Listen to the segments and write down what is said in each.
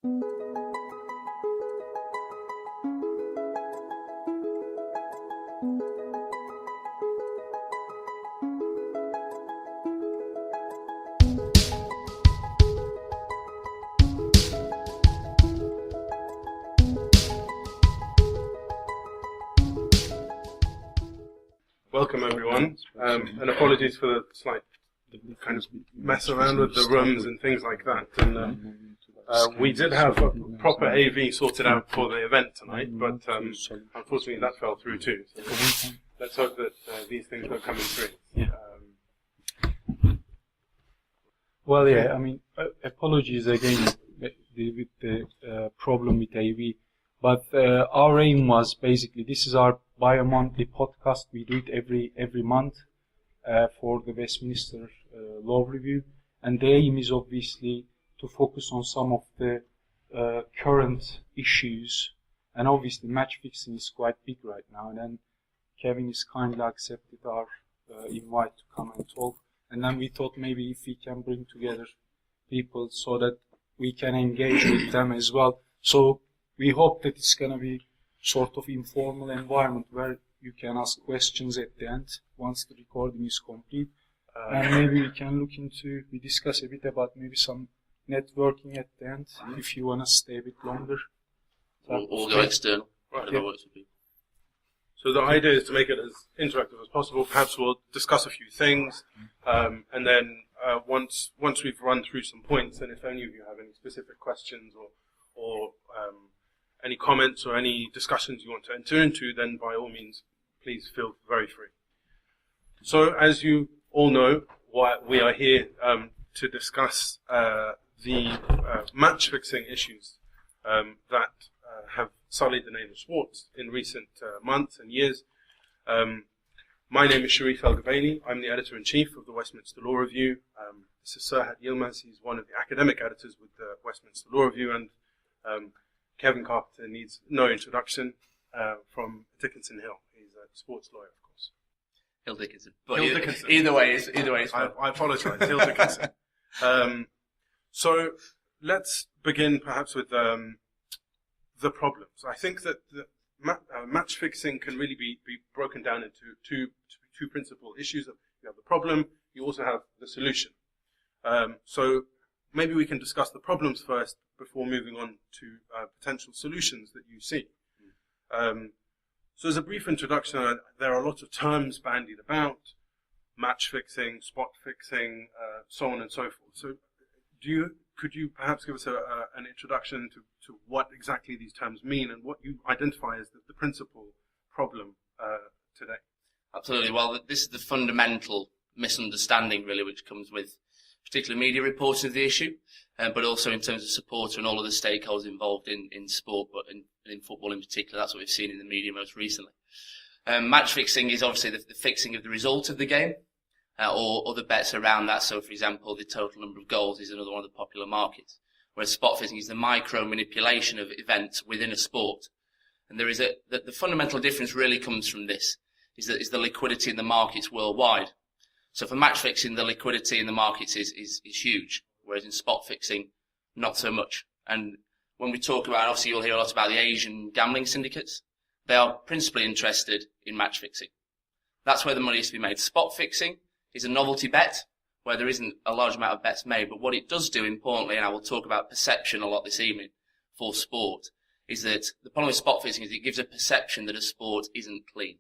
Welcome everyone, and apologies for the slight kind of mess around with the rooms and things like that. And we did have a proper AV sorted out for the event tonight, but unfortunately that fell through too. So let's hope that these things are coming through. Well, yeah, I mean, apologies again with the problem with AV, but our aim was basically, this is our bi-monthly podcast. We do it every month for the Westminster Law Review, and the aim is obviously to focus on some of the current issues, and obviously match fixing is quite big right now, and then Kevin has kindly accepted our invite to come and talk, and then we thought maybe if we can bring together people so that we can engage with them as well. So we hope that it's going to be sort of informal environment where you can ask questions at the end once the recording is complete. And maybe we discuss a bit about maybe some networking at the end if you want to stay a bit longer. Or go external. Right. Whatever works for people. So the idea is to make it as interactive as possible. Perhaps we'll discuss a few things, and then once we've run through some points, and if any of you have any specific questions or any comments or any discussions you want to enter into, then by all means, please feel very free. So as you all know, we are here to discuss the match-fixing issues that have sullied the name of sports in recent months and years. My name is Sharif El-Gabaini. I'm the editor-in-chief of the Westminster Law Review. This is Serhat Yilmaz. He's one of the academic editors with the Westminster Law Review, and Kevin Carpenter needs no introduction, from Dickinson Hill. He's a sports lawyer, of course. Hill Dickinson. But Hill Dickinson. Either way, it's fine. I apologize, Hill Dickinson. So let's begin perhaps with the problems. I think that the match fixing can really be broken down into two principal issues. You have the problem, you also have the solution. So maybe we can discuss the problems first before moving on to potential solutions that you see. So as a brief introduction, there are lots of terms bandied about: match fixing, spot fixing, so on and so forth. So could you perhaps give us an introduction to what exactly these terms mean and what you identify as the principal problem today? Absolutely. Well, this is the fundamental misunderstanding, really, which comes with particular media reporting of the issue, but also in terms of support and all of the stakeholders involved in sport, but in football in particular. That's what we've seen in the media most recently. Match fixing is obviously the fixing of the result of the game, or other bets around that. So, for example, the total number of goals is another one of the popular markets, whereas spot fixing is the micro manipulation of events within a sport. And there is the fundamental difference really comes from this, is the liquidity in the markets worldwide. So for match fixing, the liquidity in the markets is huge, whereas in spot fixing, not so much. And when we talk about, obviously you'll hear a lot about the Asian gambling syndicates. They are principally interested in match fixing. That's where the money is to be made. Spot fixing is a novelty bet, where there isn't a large amount of bets made. But what it does do, importantly, and I will talk about perception a lot this evening for sport, is that the problem with spot fixing is it gives a perception that a sport isn't clean.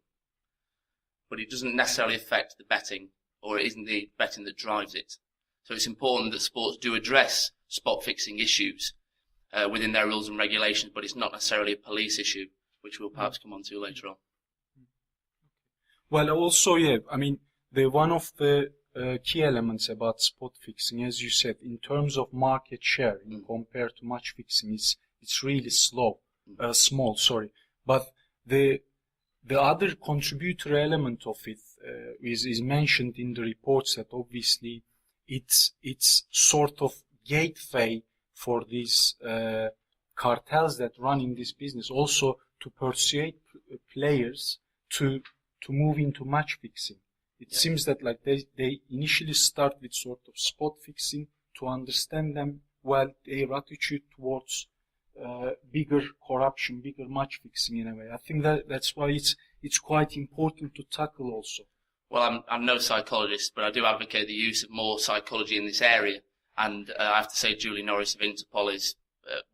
But it doesn't necessarily affect the betting, or it isn't the betting that drives it. So it's important that sports do address spot fixing issues within their rules and regulations, but it's not necessarily a police issue, which we'll perhaps come on to later on. Well, also, yeah, I mean, one of the key elements about spot fixing, as you said, in terms of market share, compared to match fixing, it's really small. But the other contributor element of it is mentioned in the reports, that obviously it's sort of gateway for these cartels that run in this business also to persuade players to move into match fixing. It seems that like they initially start with sort of spot fixing to understand them well, their attitude towards bigger corruption, bigger match fixing in a way. I think that's why it's quite important to tackle also. Well, I'm no psychologist, but I do advocate the use of more psychology in this area. And I have to say, Julie Norris of Interpol is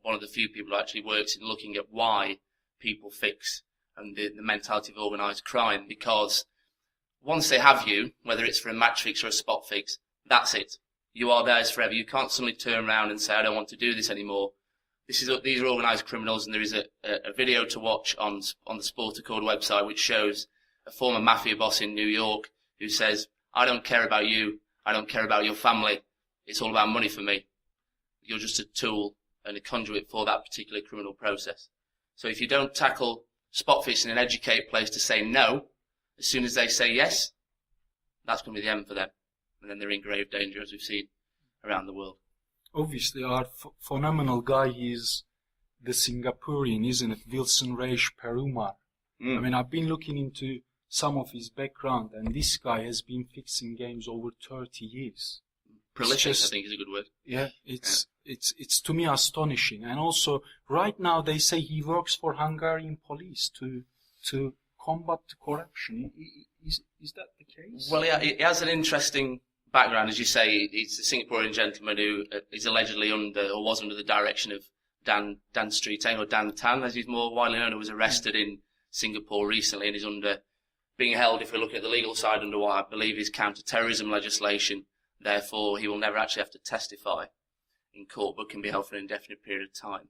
one of the few people who actually works in looking at why people fix and the mentality of organised crime. Because once they have you, whether it's for a match fix or a spot fix, that's it. You are theirs forever. You can't suddenly turn around and say, I don't want to do this anymore. These are organised criminals, and there is a video to watch on the Sport Accord website which shows a former mafia boss in New York who says, I don't care about you, I don't care about your family, it's all about money for me. You're just a tool and a conduit for that particular criminal process. So if you don't tackle spot fixing and educate players to say no, as soon as they say yes, that's going to be the end for them. And then they're in grave danger, as we've seen around the world. Obviously, our phenomenal guy is the Singaporean, isn't it? Wilson Raish Perumal. I mean, I've been looking into some of his background, and this guy has been fixing games over 30 years. Prolific, I think, is a good word. Yeah, it's to me astonishing. And also, right now they say he works for Hungarian police to combat corruption. Is that the case? Well, yeah, he has an interesting background, as you say. He's a Singaporean gentleman who is allegedly under, or was under the direction of Dan Streeteng, or Dan Tan, as he's more widely known, who was arrested in Singapore recently and is being held, if we look at the legal side, under what I believe is counter-terrorism legislation. Therefore, he will never actually have to testify in court, but can be held for an indefinite period of time,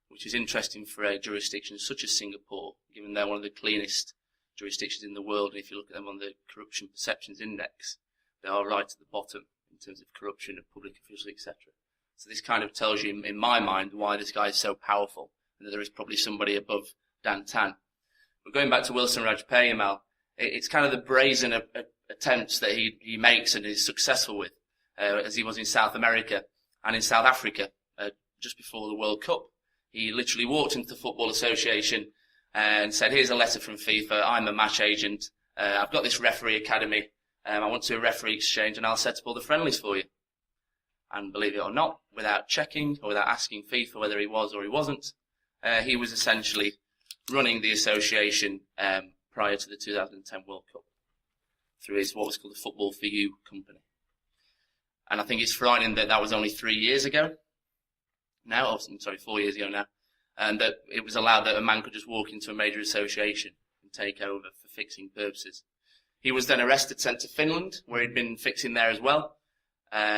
which is interesting for a jurisdiction such as Singapore, given they're one of the cleanest jurisdictions in the world. And if you look at them on the Corruption Perceptions Index, they are right at the bottom in terms of corruption of public officials, etc. So this kind of tells you, in my mind, why this guy is so powerful, and that there is probably somebody above Dan Tan. But going back to Wilson Raj Perumal, it's kind of the brazen attempts that he makes and is successful with, as he was in South America and in South Africa just before the World Cup. He literally walked into the Football Association and said, here's a letter from FIFA, I'm a match agent, I've got this referee academy, I want to do a referee exchange and I'll set up all the friendlies for you. And believe it or not, without checking or without asking FIFA whether he was or he wasn't, he was essentially running the association prior to the 2010 World Cup through his what was called the Football for You company. And I think it's frightening that that was only 3 years ago now, 4 years ago now, and that it was allowed that a man could just walk into a major association and take over for fixing purposes. He was then arrested, sent to Finland, where he'd been fixing there as well.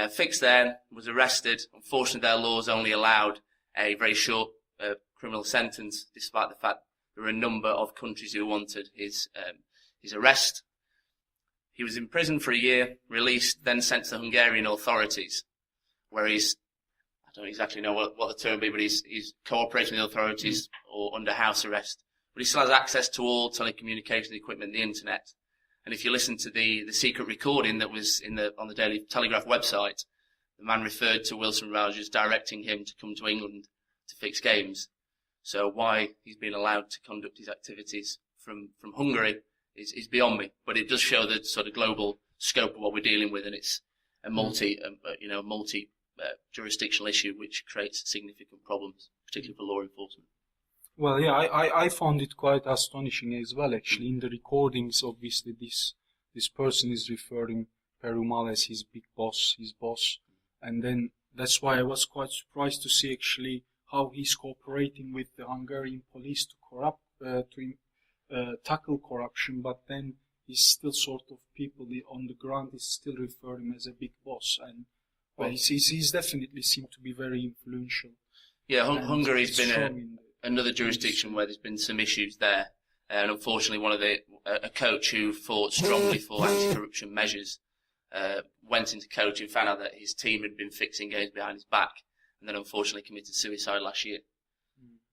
Fixed there, was arrested. Unfortunately, their laws only allowed a very short criminal sentence, despite the fact there were a number of countries who wanted his arrest. He was imprisoned for a year, released, then sent to the Hungarian authorities, where I don't exactly know what the term would be, but he's cooperating with the authorities or under house arrest. But he still has access to all telecommunications equipment, the internet. And if you listen to the secret recording that was on the Daily Telegraph website, the man referred to Wilson Raj as directing him to come to England to fix games. So why he's been allowed to conduct his activities from Hungary is beyond me. But it does show the sort of global scope of what we're dealing with, and it's a multi jurisdictional issue which creates significant problems, particularly for law enforcement. Well, yeah, I found it quite astonishing as well, actually. In the recordings, obviously, this person is referring Perumal as his big boss, his boss. And then that's why I was quite surprised to see, actually, how he's cooperating with the Hungarian police to tackle corruption, but then he's still sort of people on the ground is still referring him as a big boss. And well, he's definitely seemed to be very influential. Yeah, Hungary's been another jurisdiction where there's been some issues there, and unfortunately, a coach who fought strongly for anti-corruption measures went into coaching, found out that his team had been fixing games behind his back, and then unfortunately committed suicide last year.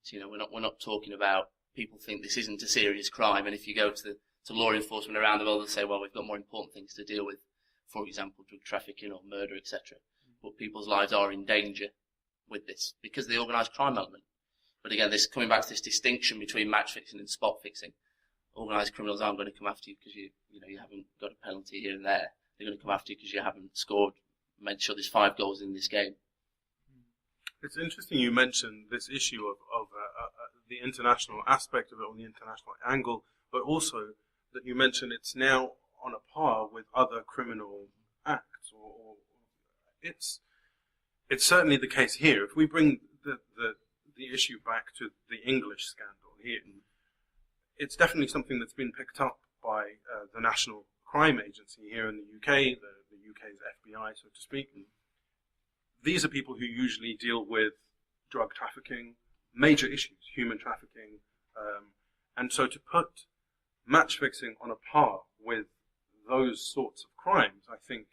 So we're not talking about people think this isn't a serious crime, and if you go to law enforcement around the world, they'll say, well, we've got more important things to deal with, for example, drug trafficking or murder, etc. But people's lives are in danger with this because of the organised crime element. But again, coming back to this distinction between match fixing and spot fixing, organised criminals aren't going to come after you because you haven't got a penalty here and there. They're going to come after you because you haven't made sure there's 5 goals in this game. It's interesting you mentioned this issue of the international aspect of it, or the international angle, but also that you mentioned it's now on a par with other criminal acts, or it's certainly the case here. If we bring the issue back to the English scandal here, it's definitely something that's been picked up by the National Crime Agency here in the UK, the UK's FBI, so to speak. These are people who usually deal with drug trafficking, major issues, human trafficking, and so to put match fixing on a par with those sorts of crimes, I think,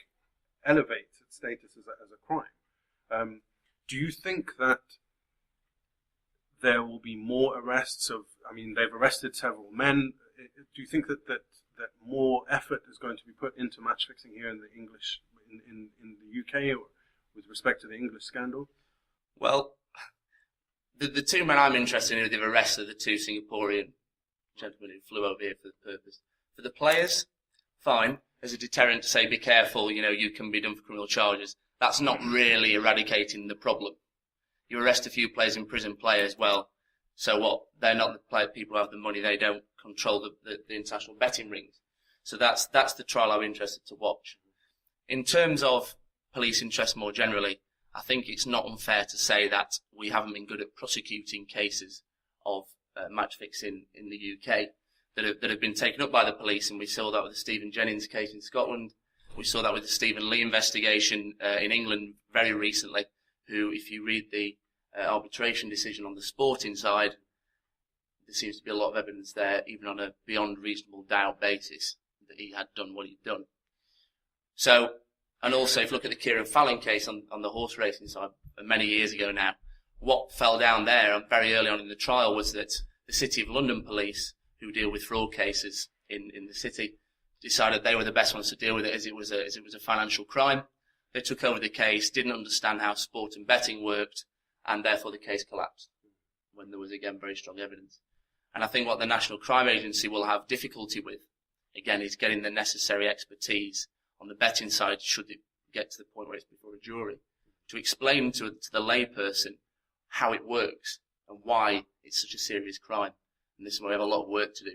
elevates its status as a crime. Do you think that there will be more arrests of, they've arrested several men. Do you think that more effort is going to be put into match fixing here in the English, in the UK, or with respect to the English scandal? Well, the two men I'm interested in who they've arrested are the two Singaporean gentlemen who flew over here for the purpose. For the players, fine, as a deterrent to say, be careful, you can be done for criminal charges. That's not really eradicating the problem. You arrest a few players in prison players, well, so what? They're not the people who have the money, they don't control the international betting rings. So that's the trial I'm interested to watch. In terms of police interest more generally, I think it's not unfair to say that we haven't been good at prosecuting cases of match fixing in the UK that have been taken up by the police, and we saw that with the Stephen Jennings case in Scotland. We saw that with the Stephen Lee investigation in England very recently, who, if you read the arbitration decision on the sporting side, there seems to be a lot of evidence there, even on a beyond reasonable doubt basis, that he had done what he'd done. So, and also, if you look at the Kieran Fallon case on the horse racing side, many years ago now, what fell down there very early on in the trial was that the City of London police, who deal with fraud cases in the city, decided they were the best ones to deal with it as it was a financial crime. They took over the case, didn't understand how sport and betting worked, and therefore the case collapsed when there was, again, very strong evidence. And I think what the National Crime Agency will have difficulty with, again, is getting the necessary expertise on the betting side, should it get to the point where it's before a jury, to explain to the layperson how it works and why it's such a serious crime. And this is where we have a lot of work to do,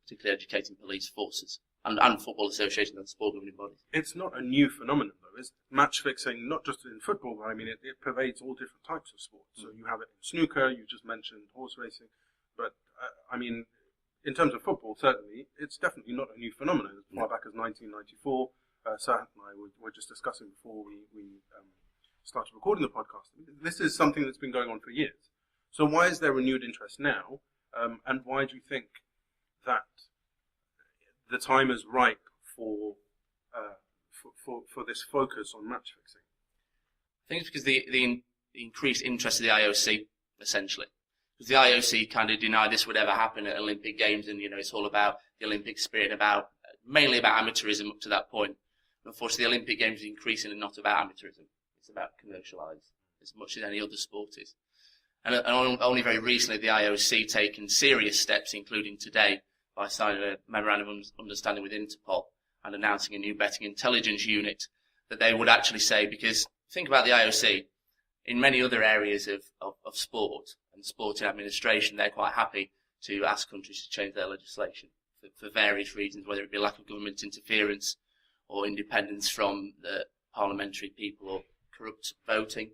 particularly educating police forces and football associations and sport governing bodies. It's not a new phenomenon, though, is match fixing, not just in football, but it pervades all different types of sports. So you have it in snooker, you just mentioned horse racing, but in terms of football, certainly, it's definitely not a new phenomenon. As far back as 1994, Serhat and I were just discussing before we started recording the podcast. This is something that's been going on for years. So why is there renewed interest now? And why do you think that the time is ripe for this focus on match fixing? I think it's because the increased interest of the IOC, essentially. Because the IOC kind of denied this would ever happen at Olympic Games, and it's all about the Olympic spirit, mainly about amateurism up to that point. But unfortunately, the Olympic Games is increasingly not about amateurism; it's about commercialised as much as any other sport is. And only very recently, the IOC taken serious steps, including today, by signing a memorandum of understanding with Interpol and announcing a new betting intelligence unit, that they would actually say, because think about the IOC, in many other areas of sport and sporting administration, they're quite happy to ask countries to change their legislation for various reasons, whether it be lack of government interference or independence from the parliamentary people or corrupt voting.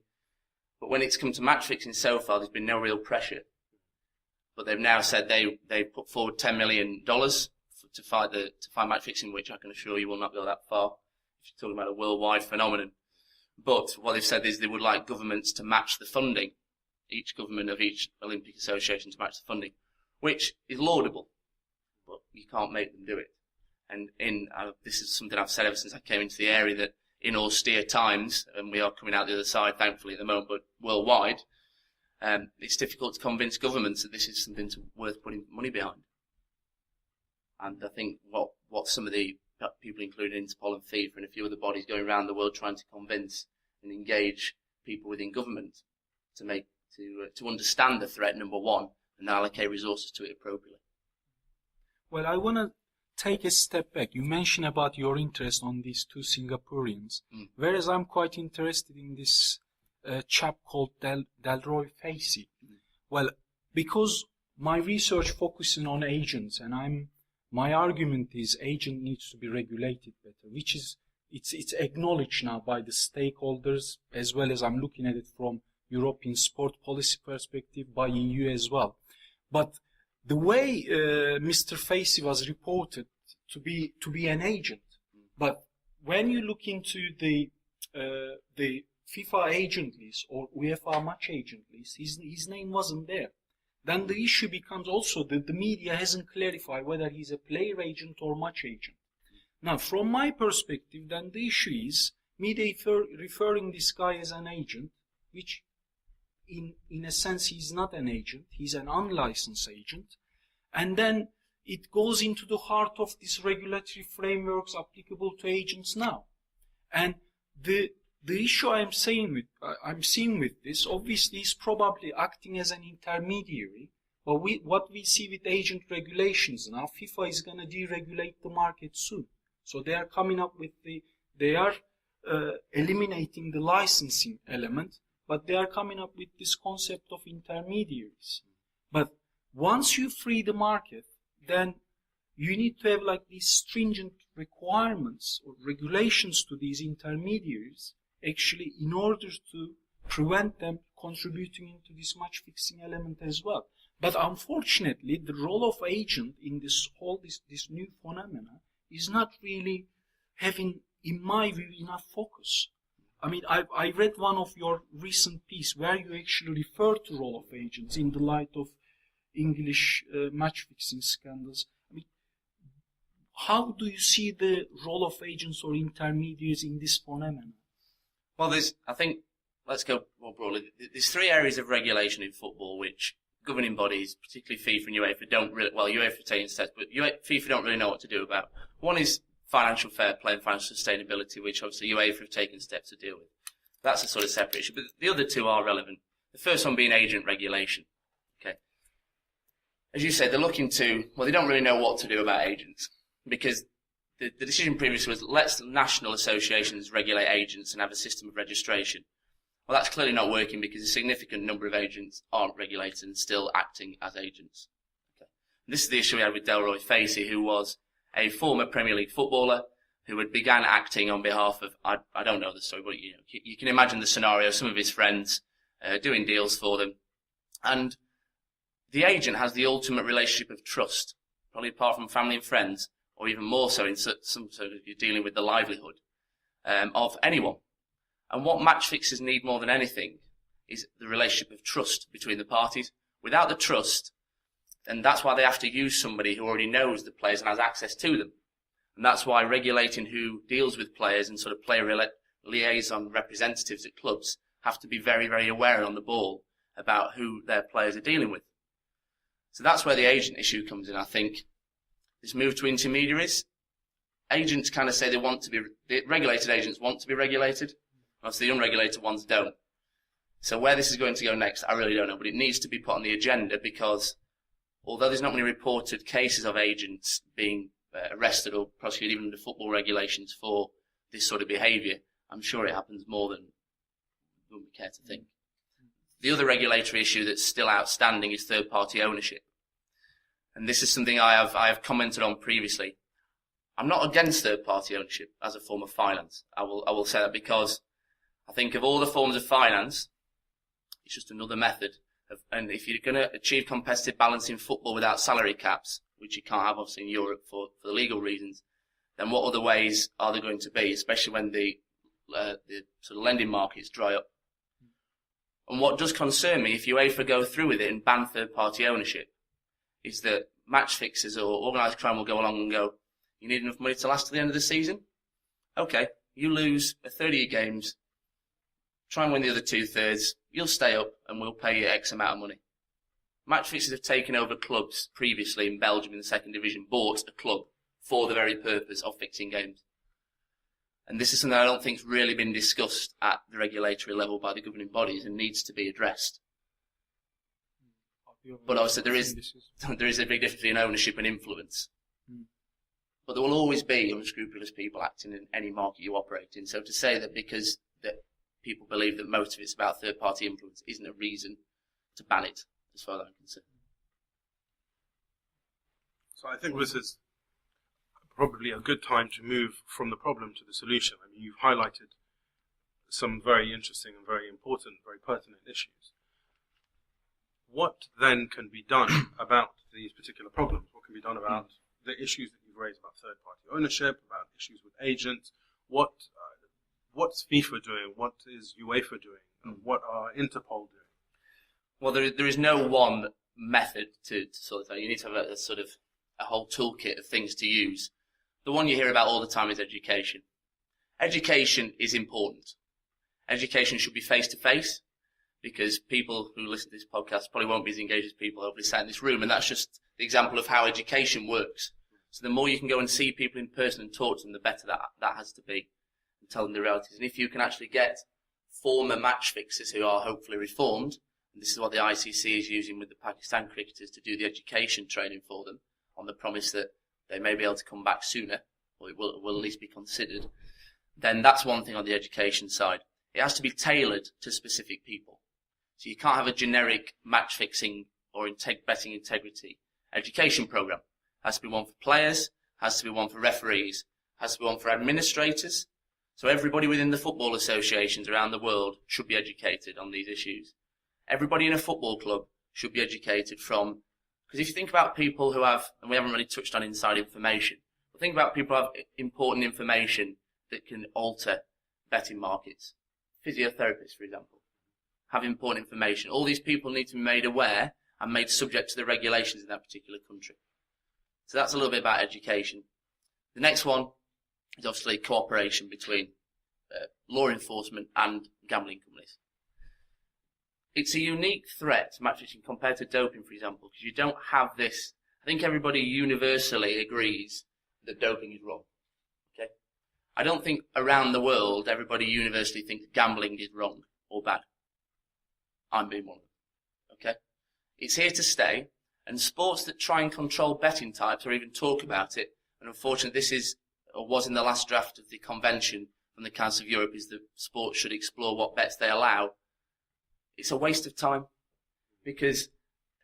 But when it's come to match fixing so far, there's been no real pressure. But they've now said they put forward $10 million to fight match fixing, which I can assure you will not go that far if you're talking about a worldwide phenomenon. But what they've said is they would like governments to match the funding, each government of each Olympic association to match the funding, which is laudable, but you can't make them do it. And this is something I've said ever since I came into the area, that in austere times, and we are coming out the other side, thankfully, at the moment, but worldwide, it's difficult to convince governments that this is something worth putting money behind. And I think what some of the people, including Interpol and FIFA and a few other bodies going around the world trying to convince and engage people within government to understand the threat, number one, and allocate resources to it appropriately. Well, I want to take a step back. You mentioned about your interest on these two Singaporeans, whereas I'm quite interested in this a chap called Delroy Facey. Well, because my research focusing on agents, and my argument is agent needs to be regulated better, which is it's acknowledged now by the stakeholders, as well as I'm looking at it from European sport policy perspective, by EU as well. But the way Mr. Facey was reported to be an agent, but when you look into the FIFA agent list or UEFA match agent list, his name wasn't there. Then the issue becomes also that the media hasn't clarified whether he's a player agent or match agent. Now, from my perspective, then the issue is media referring this guy as an agent, which in a sense he's not an agent, he's an unlicensed agent, and then it goes into the heart of these regulatory frameworks applicable to agents now. And the issue I'm seeing with this, obviously, is probably acting as an intermediary. But what we see with agent regulations now, FIFA is going to deregulate the market soon. So they are coming up with they are eliminating the licensing element, but they are coming up with this concept of intermediaries. But once you free the market, then you need to have like these stringent requirements or regulations to these intermediaries, actually, in order to prevent them contributing into this match fixing element as well. But unfortunately, the role of agent in this new phenomena is not really having, in my view, enough focus. I mean, I read one of your recent piece where you actually refer to role of agents in the light of English match fixing scandals. I mean, how do you see the role of agents or intermediaries in this phenomenon? Well, I think, let's go more broadly. There's three areas of regulation in football which governing bodies, particularly FIFA and UEFA, don't really, well, UEFA taking steps, but FIFA don't really know what to do about. One is financial fair play and financial sustainability, which obviously UEFA have taken steps to deal with. That's a sort of separate issue, but the other two are relevant. The first one being agent regulation. Okay. As you said, they're looking to, well, they don't really know what to do about agents, because the decision previously was, let's national associations regulate agents and have a system of registration. Well, that's clearly not working because a significant number of agents aren't regulated and still acting as agents. Okay. This is the issue we had with Delroy Facey, who was a former Premier League footballer who had began acting on behalf of, I don't know the story, but you can imagine the scenario, some of his friends doing deals for them. And the agent has the ultimate relationship of trust, probably apart from family and friends, or even more so in some sort of, you're dealing with the livelihood of anyone. And what match fixers need more than anything is the relationship of trust between the parties. Without the trust, then that's why they have to use somebody who already knows the players and has access to them. And that's why regulating who deals with players and sort of player liaison representatives at clubs have to be very, very aware on the ball about who their players are dealing with. So that's where the agent issue comes in, I think. This move to intermediaries, agents kind of say the regulated agents want to be regulated, whilst the unregulated ones don't. So where this is going to go next, I really don't know, but it needs to be put on the agenda because although there's not many reported cases of agents being arrested or prosecuted even under football regulations for this sort of behaviour, I'm sure it happens more than we care to think. The other regulatory issue that's still outstanding is third-party ownership. And this is something I have commented on previously. I'm not against third-party ownership as a form of finance. I will say that because I think of all the forms of finance, it's just another method. And if you're going to achieve competitive balance in football without salary caps, which you can't have obviously in Europe for the legal reasons, then what other ways are there going to be, especially when the sort of lending markets dry up? And what does concern me, if UEFA go through with it and ban third-party ownership, is that match fixers or organised crime will go along and go, you need enough money to last to the end of the season? Okay, you lose a third of your games, try and win the other 2/3, you'll stay up and we'll pay you X amount of money. Match fixers have taken over clubs previously in Belgium in the second division, bought a club for the very purpose of fixing games. And this is something I don't think has really been discussed at the regulatory level by the governing bodies and needs to be addressed. But obviously there is a big difference between ownership and influence. But there will always be unscrupulous people acting in any market you operate in. So to say that because people believe that most of it's about third-party influence isn't a reason to ban it, as far as I'm concerned. So I think this is probably a good time to move from the problem to the solution. I mean, you've highlighted some very interesting and very important, very pertinent issues. What then can be done about these particular problems? What can be done about the issues that you've raised about third-party ownership, about issues with agents? What's FIFA doing? What is UEFA doing? What are Interpol doing? Well, there is no one method to sort of thing. You need to have a sort of a whole toolkit of things to use. The one you hear about all the time is education. Education is important. Education should be face-to-face, because people who listen to this podcast probably won't be as engaged as people who sat in this room, and that's just the example of how education works. So the more you can go and see people in person and talk to them, the better that has to be, and tell them the realities. And if you can actually get former match fixers who are hopefully reformed, and this is what the ICC is using with the Pakistan cricketers to do the education training for them, on the promise that they may be able to come back sooner, or it will at least be considered, then that's one thing on the education side. It has to be tailored to specific people. So you can't have a generic match fixing or betting integrity education program. It has to be one for players, has to be one for referees, has to be one for administrators. So everybody within the football associations around the world should be educated on these issues. Everybody in a football club should be educated from, because if you think about people who have, and we haven't really touched on inside information, but think about people who have important information that can alter betting markets. Physiotherapists, for example, have important information. All these people need to be made aware and made subject to the regulations in that particular country. So that's a little bit about education. The next one is obviously cooperation between law enforcement and gambling companies. It's a unique threat, match fixing, compared to doping, for example, because you don't have this. I think everybody universally agrees that doping is wrong. Okay? I don't think around the world everybody universally thinks gambling is wrong or bad. I'm being one of them. Okay? It's here to stay, and sports that try and control betting types or even talk about it, and unfortunately this is, or was in the last draft of the convention from the Council of Europe, is that sports should explore what bets they allow. It's a waste of time, because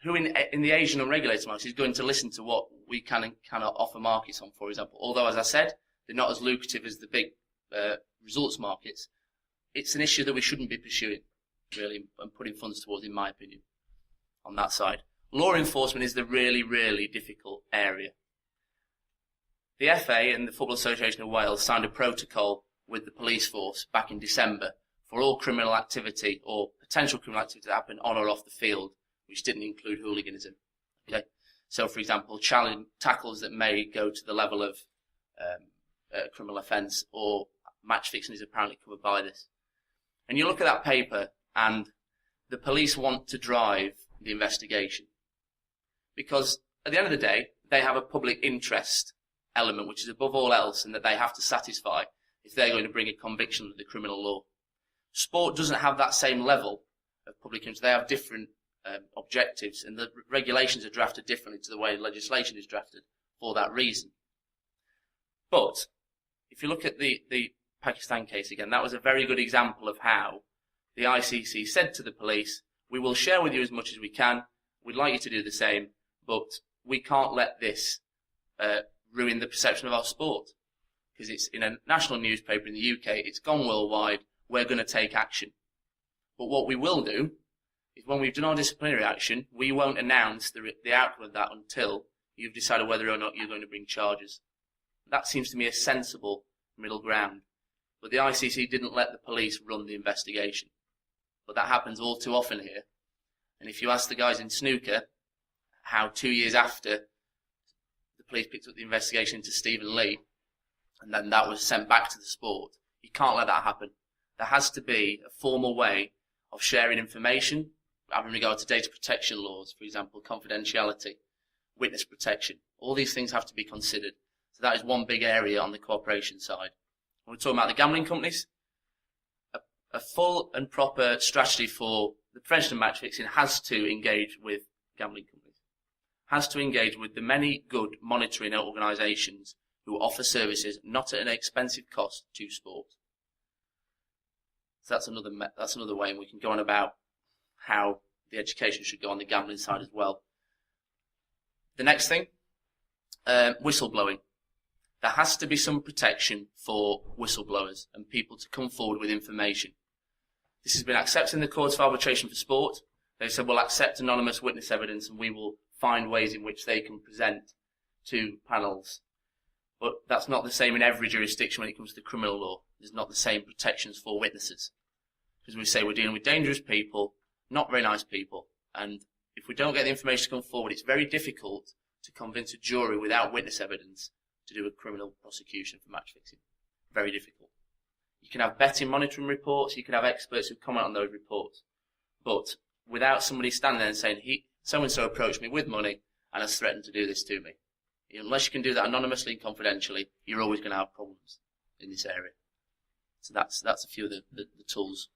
who in the Asian unregulated markets is going to listen to what we can and cannot offer markets on, for example? Although, as I said, they're not as lucrative as the big results markets. It's an issue that we shouldn't be pursuing, really, and putting funds towards, in my opinion, on that side. Law enforcement is the really, really difficult area. The FA and the Football Association of Wales signed a protocol with the police force back in December for all criminal activity or potential criminal activity to happen on or off the field, which didn't include hooliganism. Okay, so for example, tackles that may go to the level of criminal offence, or match fixing is apparently covered by this. And you look at that paper, and the police want to drive the investigation, because at the end of the day, they have a public interest element, which is above all else, and that they have to satisfy if they're going to bring a conviction under the criminal law. Sport doesn't have that same level of public interest. They have different objectives, and the regulations are drafted differently to the way legislation is drafted for that reason. But if you look at the Pakistan case again, that was a very good example of how the ICC said to the police, we will share with you as much as we can, we'd like you to do the same, but we can't let this ruin the perception of our sport, because it's in a national newspaper in the UK, it's gone worldwide, we're going to take action. But what we will do is, when we've done our disciplinary action, we won't announce the outcome of that until you've decided whether or not you're going to bring charges. That seems to me a sensible middle ground. But the ICC didn't let the police run the investigation. But that happens all too often here. And if you ask the guys in snooker how 2 years after the police picked up the investigation into Stephen Lee, and then that was sent back to the sport, you can't let that happen. There has to be a formal way of sharing information, having regard to data protection laws, for example, confidentiality, witness protection. All these things have to be considered. So that is one big area on the cooperation side. When we're talking about the gambling companies, a full and proper strategy for the prevention of match fixing has to engage with gambling companies, has to engage with the many good monitoring organisations who offer services not at an expensive cost to sport. So that's another way, and we can go on about how the education should go on the gambling side as well. The next thing, whistleblowing. There has to be some protection for whistleblowers and people to come forward with information. This has been accepted in the Courts of Arbitration for Sport. They said we'll accept anonymous witness evidence and we will find ways in which they can present to panels. But that's not the same in every jurisdiction when it comes to criminal law. There's not the same protections for witnesses. Because we say we're dealing with dangerous people, not very nice people, and if we don't get the information to come forward, it's very difficult to convince a jury without witness evidence to do a criminal prosecution for match fixing. Very difficult. You can have betting monitoring reports, you can have experts who comment on those reports, but without somebody standing there and saying, so-and-so approached me with money and has threatened to do this to me. Unless you can do that anonymously and confidentially, you're always going to have problems in this area. So that's a few of the tools.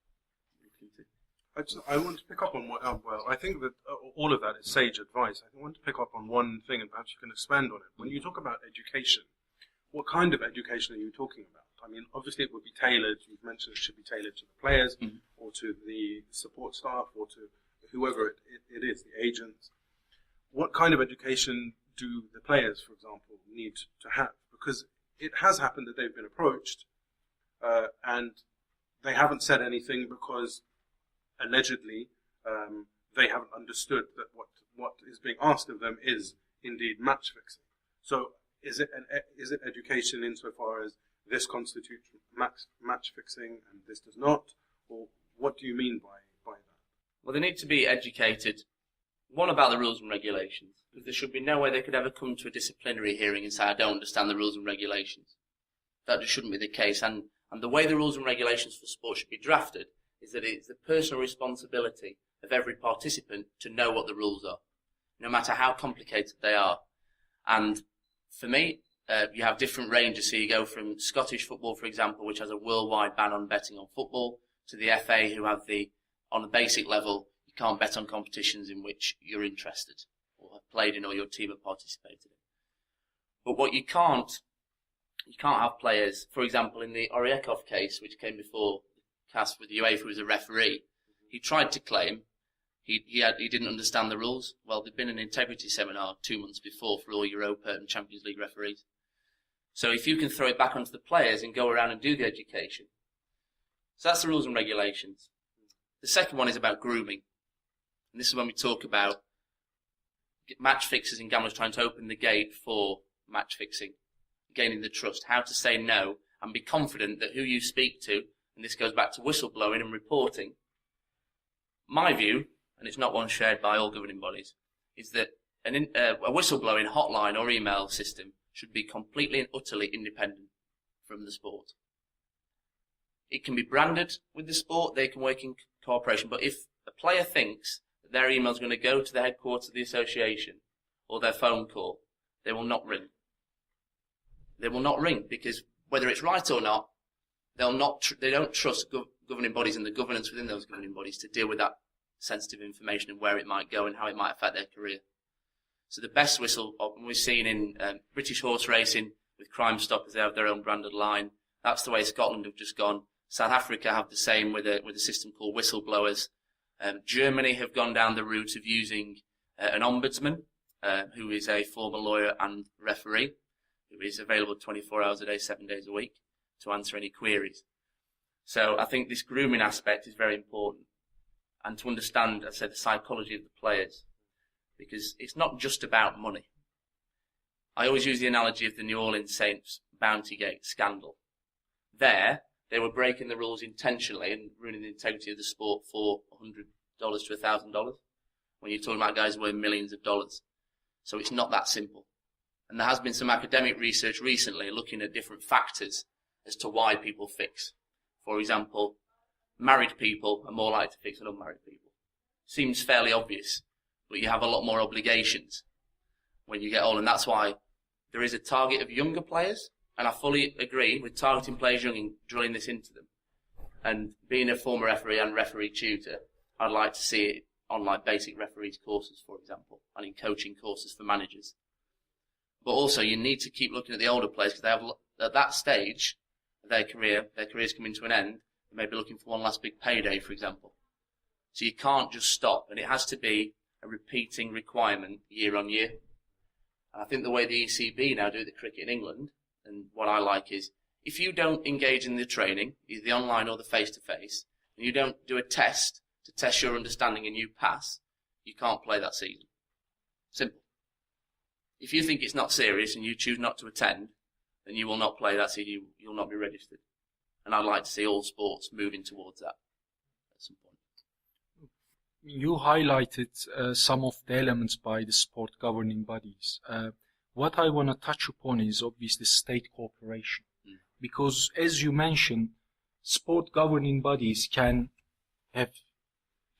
I want to pick up on what, I think that all of that is sage advice. I want to pick up on one thing, and perhaps you can expand on it. When you talk about education, what kind of education are you talking about? I mean, obviously it would be tailored. You've mentioned it should be tailored to the players, or to the support staff, or to whoever it is, the agents. What kind of education do the players, for example, need to have? Because it has happened that they've been approached, and they haven't said anything because allegedly they haven't understood that what is being asked of them is indeed match fixing. So is it education insofar as this constitutes match fixing and this does not, or what do you mean by that? Well, they need to be educated, one, about the rules and regulations, because there should be no way they could ever come to a disciplinary hearing and say, I don't understand the rules and regulations. That just shouldn't be the case. And the way the rules and regulations for sport should be drafted is that it's the personal responsibility of every participant to know what the rules are, no matter how complicated they are. And for me, you have different ranges. So you go from Scottish football, for example, which has a worldwide ban on betting on football, to the FA, who have on the basic level, you can't bet on competitions in which you're interested or have played in or your team have participated in. But what you can't have players, for example, in the Oryakov case, which came before CAS with the UEFA as a referee, he tried to claim he didn't understand the rules. Well, there'd been an integrity seminar 2 months before for all Europa and Champions League referees. So if you can throw it back onto the players and go around and do the education. So that's the rules and regulations. The second one is about grooming. And this is when we talk about match fixers and gamblers trying to open the gate for match fixing, gaining the trust, how to say no and be confident that who you speak to, and this goes back to whistleblowing and reporting. My view, and it's not one shared by all governing bodies, is that a whistleblowing hotline or email system should be completely and utterly independent from the sport. It can be branded with the sport, they can work in cooperation, but if a player thinks that their email is going to go to the headquarters of the association or their phone call, they will not ring. They will not ring because whether it's right or not, they don't trust governing bodies and the governance within those governing bodies to deal with that sensitive information and where it might go and how it might affect their career. So the best whistle we've seen in British horse racing with Crime Stoppers, they have their own branded line. That's the way Scotland have just gone. South Africa have the same with a system called whistleblowers. Germany have gone down the route of using an ombudsman who is a former lawyer and referee who is available 24 hours a day, 7 days a week to answer any queries. So I think this grooming aspect is very important, and to understand, as I said, the psychology of the players, because it's not just about money. I always use the analogy of the New Orleans Saints Bountygate scandal. There, they were breaking the rules intentionally and ruining the integrity of the sport for $100 to $1,000, when you're talking about guys worth millions of dollars. So it's not that simple. And there has been some academic research recently looking at different factors as to why people fix. For example, married people are more likely to fix than unmarried people. Seems fairly obvious, but you have a lot more obligations when you get old, and that's why there is a target of younger players, and I fully agree with targeting players young and drilling this into them. And being a former referee and referee tutor, I'd like to see it on like basic referees courses, for example, and in coaching courses for managers. But also you need to keep looking at the older players because they have, at that stage of their career's coming to an end, They may be looking for one last big payday, for example. So you can't just stop, and it has to be a repeating requirement year on year. And I think the way the ECB now do the cricket in England, and what I like is, if you don't engage in the training, either the online or the face-to-face, and you don't do a test to test your understanding and you pass, you can't play that season. Simple. If you think it's not serious and you choose not to attend, then you will not play that season, you'll not be registered. And I'd like to see all sports moving towards that at some point. You highlighted some of the elements by the sport governing bodies. What I want to touch upon is obviously state cooperation. Because as you mentioned, sport governing bodies can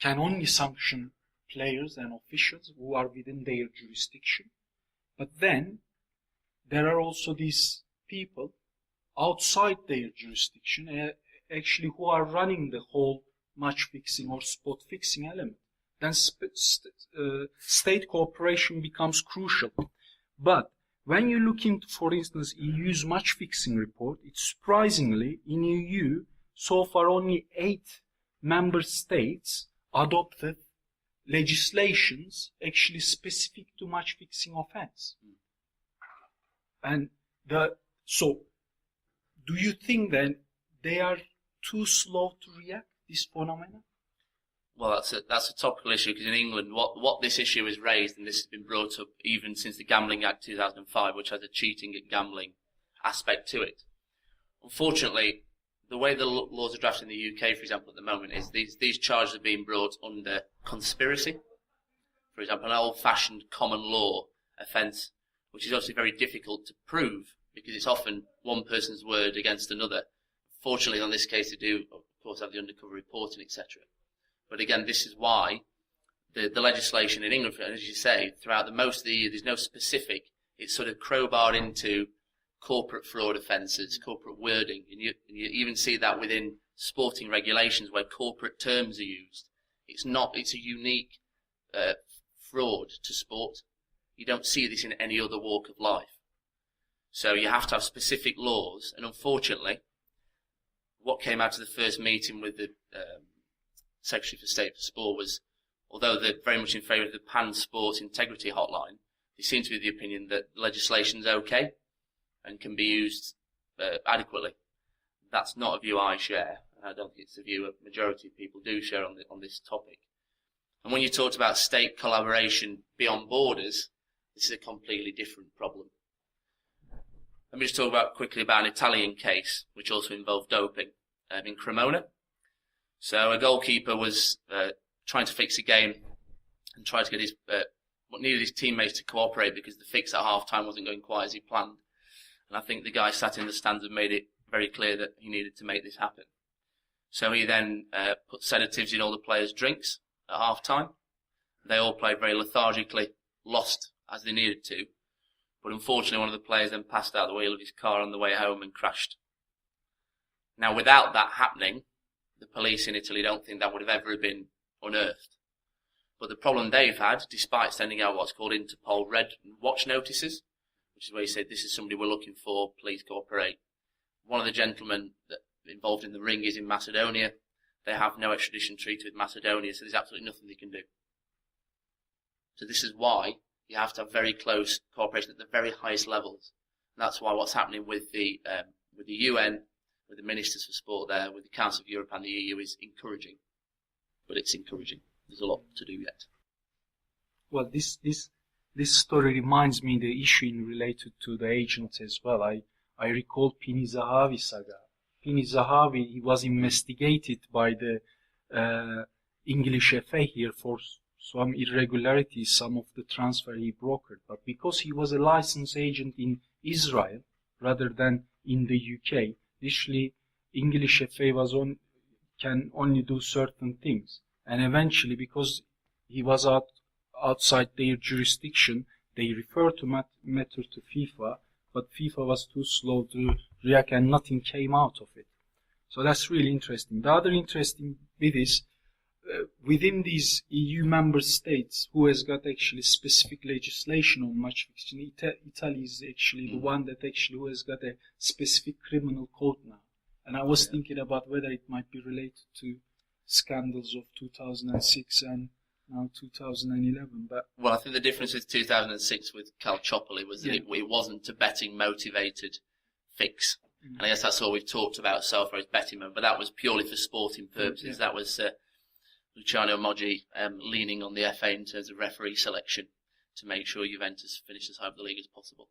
only sanction players and officials who are within their jurisdiction. But then there are also these people outside their jurisdiction, actually who are running the whole match fixing or spot fixing element. Then state cooperation becomes crucial. But when you look into, for instance, EU's match fixing report, it's surprisingly in EU so far only 8 member states adopted legislations actually specific to match fixing offense. And so do you think then they are too slow to react this phenomenon? Well, that's a topical issue, because in England, what this issue is raised, and this has been brought up even since the Gambling Act 2005, which has a cheating at gambling aspect to it. Unfortunately, the way the laws are drafted in the UK, for example, at the moment, is these charges are being brought under conspiracy. For example, an old-fashioned common law offence, which is obviously very difficult to prove, because it's often one person's word against another. Fortunately, on this case, they do, of course, have the undercover reporting, etc. But again, this is why the legislation in England, as you say, throughout most of the year, there's no specific. It's sort of crowbarred into corporate fraud offences, corporate wording, and you even see that within sporting regulations where corporate terms are used. It's a unique fraud to sport. You don't see this in any other walk of life. So you have to have specific laws, and unfortunately, what came out of the first meeting with the Secretary for State for Sport was, although they're very much in favour of the Pan Sports Integrity Hotline, they seem to be of the opinion that legislation's okay and can be used adequately. That's not a view I share, and I don't think it's a view a majority of people do share on this topic. And when you talked about state collaboration beyond borders, this is a completely different problem. Let me just talk quickly about an Italian case, which also involved doping in Cremona. So a goalkeeper was trying to fix a game and tried to get needed his teammates to cooperate because the fix at half-time wasn't going quite as he planned. And I think the guy sat in the stands and made it very clear that he needed to make this happen. So he then put sedatives in all the players' drinks at half-time. They all played very lethargically, lost as they needed to. But unfortunately, one of the players then passed out the wheel of his car on the way home and crashed. Now, without that happening, the police in Italy don't think that would have ever been unearthed. But the problem they've had, despite sending out what's called Interpol red watch notices, which is where you say, this is somebody we're looking for, please cooperate. One of the gentlemen that involved in the ring is in Macedonia. They have no extradition treaty with Macedonia, so there's absolutely nothing they can do. So this is why you have to have very close cooperation at the very highest levels. And that's why what's happening with the UN, with the ministers for sport there, with the Council of Europe and the EU is encouraging. But it's encouraging. There's a lot to do yet. Well, this story reminds me the issue related to the agents as well. I recall Pini Zahavi saga. Pini Zahavi, he was investigated by the English FA here for some irregularities, some of the transfer he brokered. But because he was a licensed agent in Israel rather than in the UK, initially English FA can only do certain things. And eventually, because he was outside their jurisdiction, they referred to matter to FIFA, but FIFA was too slow to react and nothing came out of it. So that's really interesting. The other interesting bit is, within these EU member states, who has got actually specific legislation on match fixing, Italy is actually the one that actually who has got a specific criminal code now. And I was thinking about whether it might be related to scandals of 2006 and now 2011. But Well, I think the difference with 2006 with Calciopoli was that it wasn't a betting motivated fix. And I guess that's all we've talked about so far is betting mode, but that was purely for sporting purposes. That was Luciano Moggi leaning on the FA in terms of referee selection to make sure Juventus finished as high up the league as possible.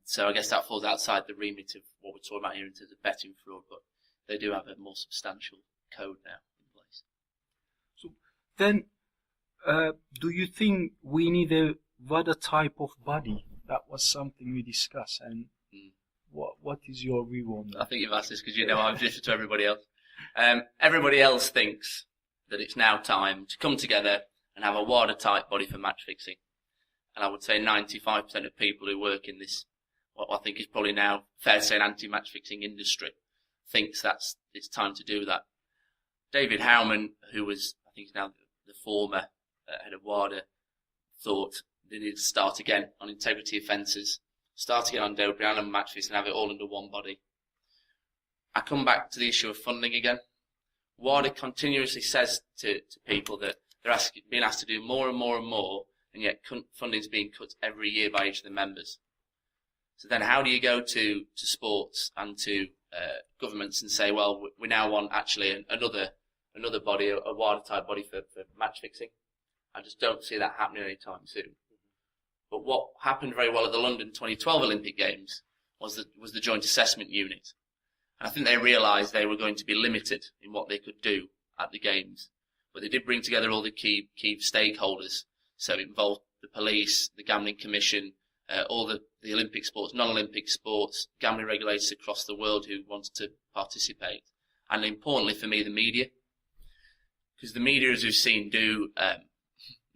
So I guess that falls outside the remit of what we're talking about here in terms of betting fraud, but they do have a more substantial code now in place. So then, do you think we need a VADA type of body? That was something we discussed, and what is your view on that? I think you've asked this because you know I'm different to everybody else. Everybody else thinks that it's now time to come together and have a WADA type body for match fixing. And I would say 95% of people who work in this, what I think is probably now fair to say an anti-match fixing industry, thinks it's time to do that. David Howman, who was, I think, now the former head of WADA, thought they needed to start again on integrity offences, start again on doping and on match fixing and have it all under one body. I come back to the issue of funding again. WADA continuously says to people that they're being asked to do more and more and more, and yet funding's being cut every year by each of the members. So then how do you go to sports and to governments and say, well, we now want actually another body, a WADA type body for match fixing? I just don't see that happening anytime soon. But what happened very well at the London 2012 Olympic Games was the Joint Assessment Unit. And I think they realised they were going to be limited in what they could do at the Games. But they did bring together all the key stakeholders. So it involved the police, the Gambling Commission, all the Olympic sports, non-Olympic sports, gambling regulators across the world who wanted to participate. And importantly for me, the media. Because the media, as we've seen,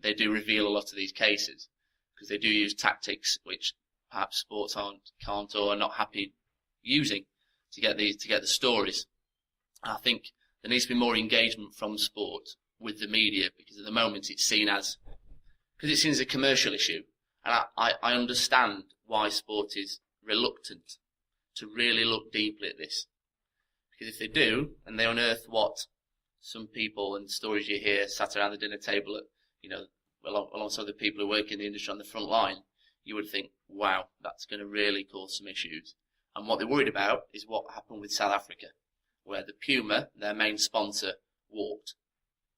they do reveal a lot of these cases. Because they do use tactics which perhaps sports can't or are not happy using to get the stories. And I think there needs to be more engagement from sport with the media, because at the moment it's seen as a commercial issue. And I understand why sport is reluctant to really look deeply at this. Because if they do, and they unearth what some people and stories you hear sat around the dinner table at, alongside the people who work in the industry on the front line, you would think, wow, that's going to really cause some issues. And what they're worried about is what happened with South Africa, where the Puma, their main sponsor, walked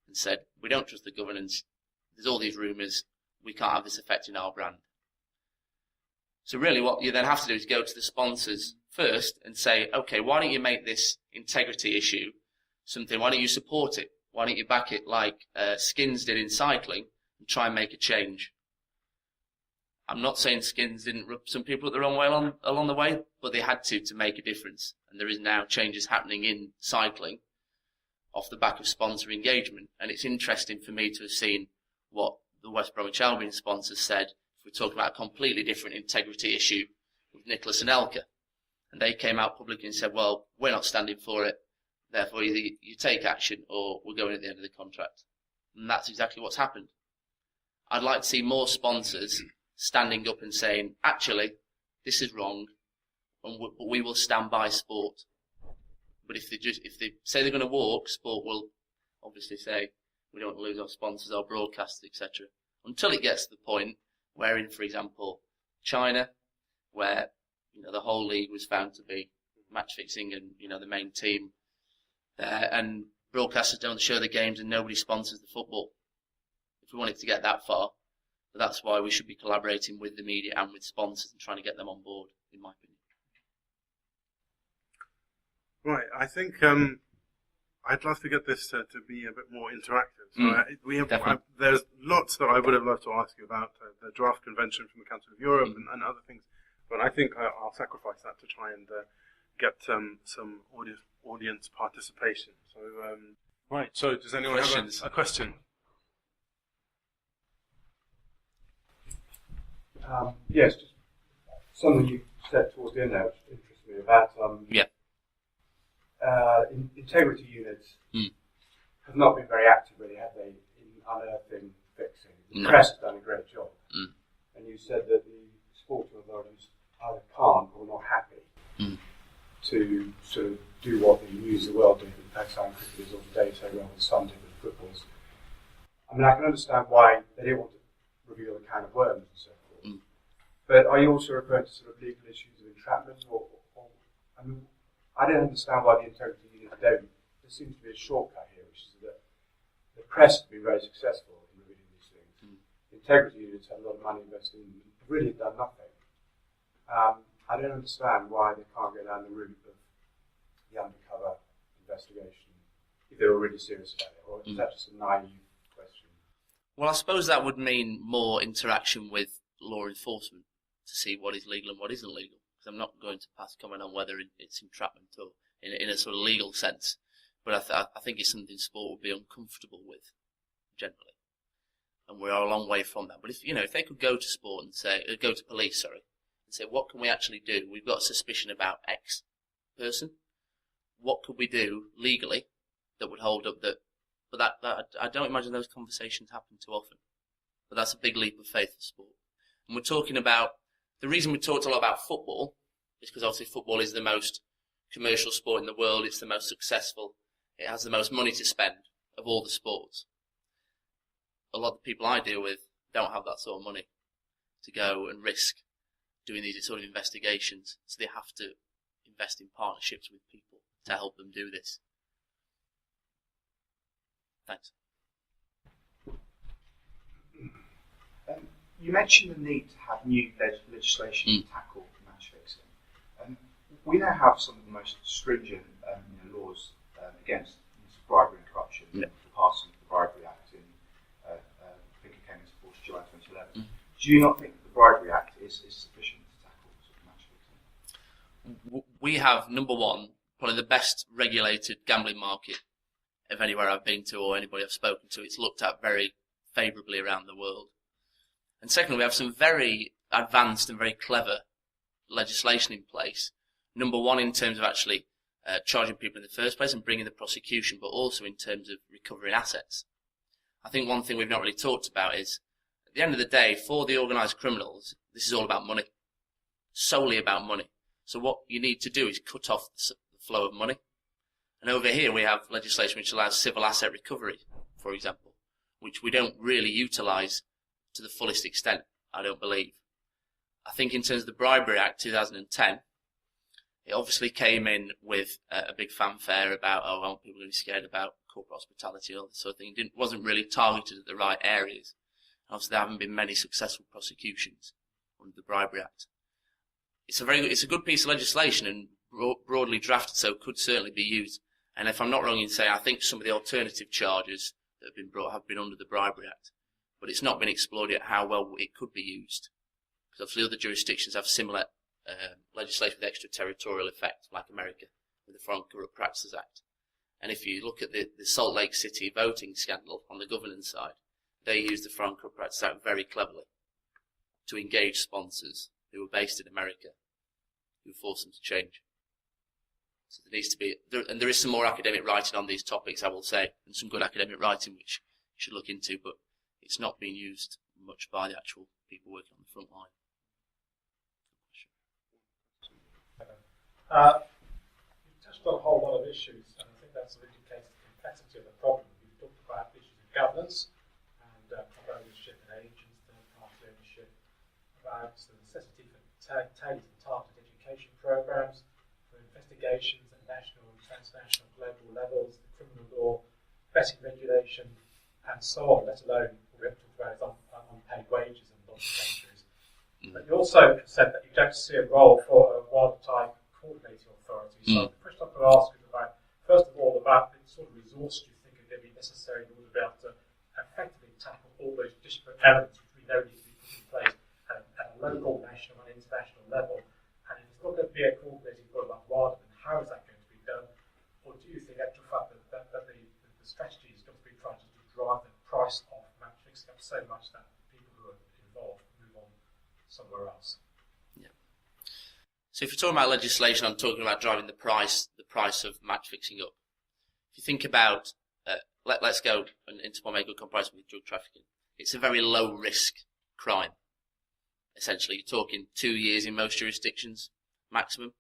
and said, we don't trust the governance, there's all these rumours, we can't have this affecting our brand. So really what you then have to do is go to the sponsors first and say, okay, why don't you make this integrity issue something, why don't you support it? Why don't you back it like Skins did in cycling and try and make a change? I'm not saying Skins didn't rub some people up the wrong way along the way, but they had to make a difference. And there is now changes happening in cycling off the back of sponsor engagement. And it's interesting for me to have seen what the West Bromwich Albion sponsors said. If we're talking about a completely different integrity issue with Nicholas and Elka. And they came out publicly and said, well, we're not standing for it. Therefore, either you take action or we're going at the end of the contract. And that's exactly what's happened. I'd like to see more sponsors standing up and saying, actually, this is wrong, and we will stand by sport. But if they say they're going to walk, sport will obviously say, we don't want to lose our sponsors, our broadcasters, etc. Until it gets to the point where, in, for example, China, where the whole league was found to be match fixing, and the main team there, and broadcasters don't show the games, and nobody sponsors the football. If we want it to get that far, but that's why we should be collaborating with the media and with sponsors and trying to get them on board, in my opinion. Right, I think I'd love to get this to be a bit more interactive. So there's lots that I would have loved to ask you about the draft convention from the Council of Europe and other things, but I think I'll sacrifice that to try and get some audience participation. So, right. So, does anyone have a question? Yes, just something you said towards the end there, which interests me about integrity units have not been very active, really, have they, in unearthing, fixing? The press has done a great job. And you said that the sporting authorities either can't or are not happy to sort of do what the News of the World do for the Pakistan cricketers or the Data rather than some do for the footballers. I mean, I can understand why they didn't want to reveal the can of worms and so forth. But are you also referring to sort of legal issues of entrapment? I mean, I don't understand why the integrity unit don't. There seems to be a shortcut here, which is that the press have been very successful in revealing these things. The integrity units have a lot of money invested in them, have really done nothing. I don't understand why they can't go down the route of the undercover investigation if they're already serious about it, or is that just a naive question? Well, I suppose that would mean more interaction with law enforcement to see what is legal and what isn't legal. Because I'm not going to pass comment on whether it's entrapment or in a sort of legal sense. But I think it's something sport would be uncomfortable with, generally. And we are a long way from that. But if they could go to sport and go to police, and say, what can we actually do? We've got a suspicion about X person. What could we do legally that would hold up that? But that I don't imagine those conversations happen too often. But that's a big leap of faith for sport. And we're talking about, the reason we talked a lot about football is because obviously football is the most commercial sport in the world. It's the most successful. It has the most money to spend of all the sports. A lot of the people I deal with don't have that sort of money to go and risk doing these sort of investigations. So they have to invest in partnerships with people to help them do this. Thanks. You mentioned the need to have new legislation to tackle match fixing. We now have some of the most stringent laws against bribery and corruption. The passing of the Bribery Act in, I think it came into force July 2011. Do you not think the Bribery Act is sufficient to tackle sort of match fixing? We have, number one, probably the best regulated gambling market of anywhere I've been to or anybody I've spoken to. It's looked at very favourably around the world. And secondly, we have some very advanced and very clever legislation in place. Number one, in terms of actually charging people in the first place and bringing the prosecution, but also in terms of recovering assets. I think one thing we've not really talked about is, at the end of the day, for the organised criminals, this is all about money. Solely about money. So what you need to do is cut off the flow of money. And over here we have legislation which allows civil asset recovery, for example, which we don't really utilise to the fullest extent, I don't believe. I think in terms of the Bribery Act 2010, it obviously came in with a big fanfare about, people are going to be scared about corporate hospitality and all this sort of thing. It wasn't really targeted at the right areas. And obviously there haven't been many successful prosecutions under the Bribery Act. It's a good piece of legislation and broadly drafted, so could certainly be used. And if I'm not wrong in saying, I think some of the alternative charges that have been brought have been under the Bribery Act. But it's not been explored yet how well it could be used. Because obviously other jurisdictions have similar legislation with extraterritorial effect, like America, with the Foreign Corrupt Practices Act. And if you look at the Salt Lake City voting scandal on the governance side, they used the Foreign Corrupt Practices Act very cleverly to engage sponsors who were based in America, who forced them to change. So there needs to be, and there is some more academic writing on these topics, I will say, and some good academic writing which you should look into, but it's not being used much by the actual people working on the front line. You've touched on a whole lot of issues, and I think that's indicates the complexity of the problem. You've talked about issues of governance and ownership and agents, third-party ownership, about the necessity for tailored and targeted education programs, for investigations at national, transnational, global levels, the criminal law, betting regulation, and so on, let alone what we have talked about is unpaid wages in lots of countries. But you also said that you don't see a role for a one-type coordinating authority. So the question I'm going to ask is about, first of all, about the sort of resources you think are going to be necessary in order to be able to effectively tackle all those disparate elements which we know need to be put in place at a local, national and international level. And if it's not going to be a coordinating body like WADA, then how is that going to be done? Or do you think actual fact that the strategy is going to be trying to drive the price of match fixing up so much that people who are involved move on somewhere else? So if you're talking about legislation, I'm talking about driving the price of match fixing up. If you think about, let's go into what make a good comparison with drug trafficking. It's a very low risk crime. Essentially, you're talking 2 years in most jurisdictions, maximum,